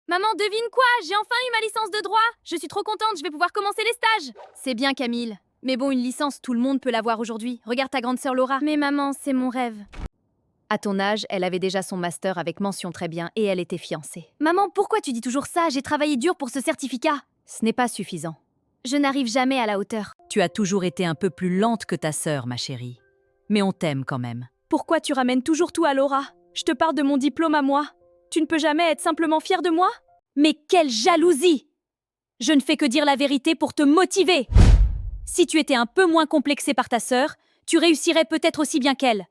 Maman, devine quoi? J'ai enfin eu ma licence de droit. Je suis trop contente, je vais pouvoir commencer les stages. C'est bien, Camille. Mais bon, une licence, tout le monde peut l'avoir aujourd'hui. Regarde ta grande sœur Laura. Mais maman, c'est mon rêve. À ton âge, elle avait déjà son master avec mention très bien et elle était fiancée. Maman, pourquoi tu dis toujours ça? J'ai travaillé dur pour ce certificat. Ce n'est pas suffisant. Je n'arrive jamais à la hauteur. Tu as toujours été un peu plus lente que ta sœur, ma chérie. Mais on t'aime quand même. Pourquoi tu ramènes toujours tout à Laura? Je te parle de mon diplôme à moi. Tu ne peux jamais être simplement fière de moi? Mais quelle jalousie! Je ne fais que dire la vérité pour te motiver. Si tu étais un peu moins complexée par ta sœur, tu réussirais peut-être aussi bien qu'elle.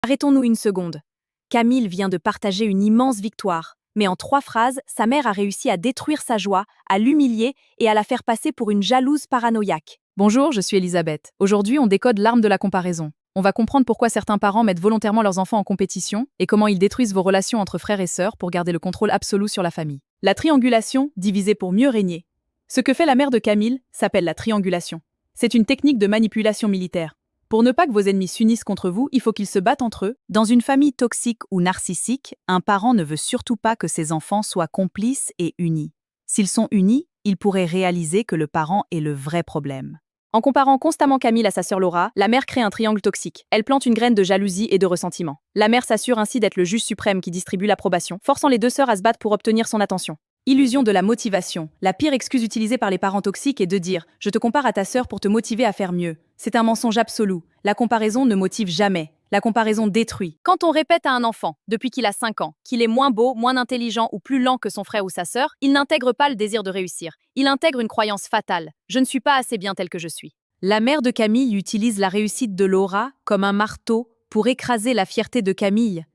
Arrêtons-nous une seconde. Camille vient de partager une immense victoire. Mais en 3 phrases, sa mère a réussi à détruire sa joie, à l'humilier et à la faire passer pour une jalouse paranoïaque. Bonjour, je suis Elisabeth. Aujourd'hui, on décode l'arme de la comparaison. On va comprendre pourquoi certains parents mettent volontairement leurs enfants en compétition et comment ils détruisent vos relations entre frères et sœurs pour garder le contrôle absolu sur la famille. La triangulation, divisée pour mieux régner. Ce que fait la mère de Camille s'appelle la triangulation. C'est une technique de manipulation militaire. Pour ne pas que vos ennemis s'unissent contre vous, il faut qu'ils se battent entre eux. Dans une famille toxique ou narcissique, un parent ne veut surtout pas que ses enfants soient complices et unis. S'ils sont unis, ils pourraient réaliser que le parent est le vrai problème. En comparant constamment Camille à sa sœur Laura, la mère crée un triangle toxique. Elle plante une graine de jalousie et de ressentiment. La mère s'assure ainsi d'être le juge suprême qui distribue l'approbation, forçant les deux sœurs à se battre pour obtenir son attention. Illusion de la motivation. La pire excuse utilisée par les parents toxiques est de dire « je te compare à ta sœur pour te motiver à faire mieux ». C'est un mensonge absolu. La comparaison ne motive jamais. La comparaison détruit. Quand on répète à un enfant, depuis qu'il a 5 ans, qu'il est moins beau, moins intelligent ou plus lent que son frère ou sa sœur, il n'intègre pas le désir de réussir. Il intègre une croyance fatale. Je ne suis pas assez bien tel que je suis. La mère de Camille utilise la réussite de Laura comme un marteau pour écraser la fierté de Camille.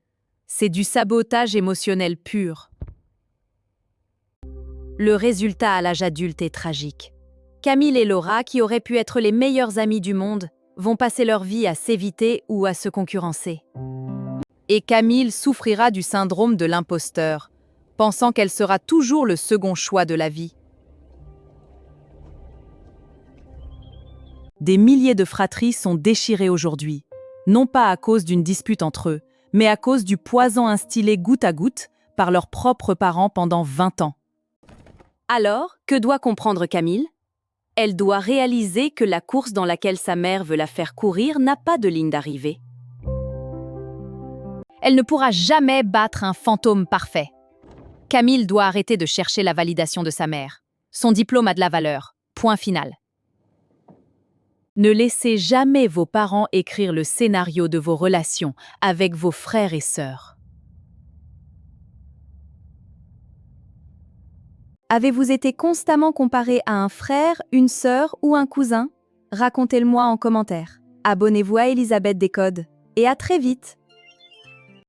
C'est du sabotage émotionnel pur. Le résultat à l'âge adulte est tragique. Camille et Laura, qui auraient pu être les meilleures amies du monde, vont passer leur vie à s'éviter ou à se concurrencer. Et Camille souffrira du syndrome de l'imposteur, pensant qu'elle sera toujours le second choix de la vie. Des milliers de fratries sont déchirées aujourd'hui, non pas à cause d'une dispute entre eux, mais à cause du poison instillé goutte à goutte par leurs propres parents pendant 20 ans. Alors, que doit comprendre Camille? Elle doit réaliser que la course dans laquelle sa mère veut la faire courir n'a pas de ligne d'arrivée. Elle ne pourra jamais battre un fantôme parfait. Camille doit arrêter de chercher la validation de sa mère. Son diplôme a de la valeur. Point final. Ne laissez jamais vos parents écrire le scénario de vos relations avec vos frères et sœurs. Avez-vous été constamment comparé à un frère, une sœur ou un cousin? Racontez-le-moi en commentaire. Abonnez-vous à Elisabeth Décode et à très vite!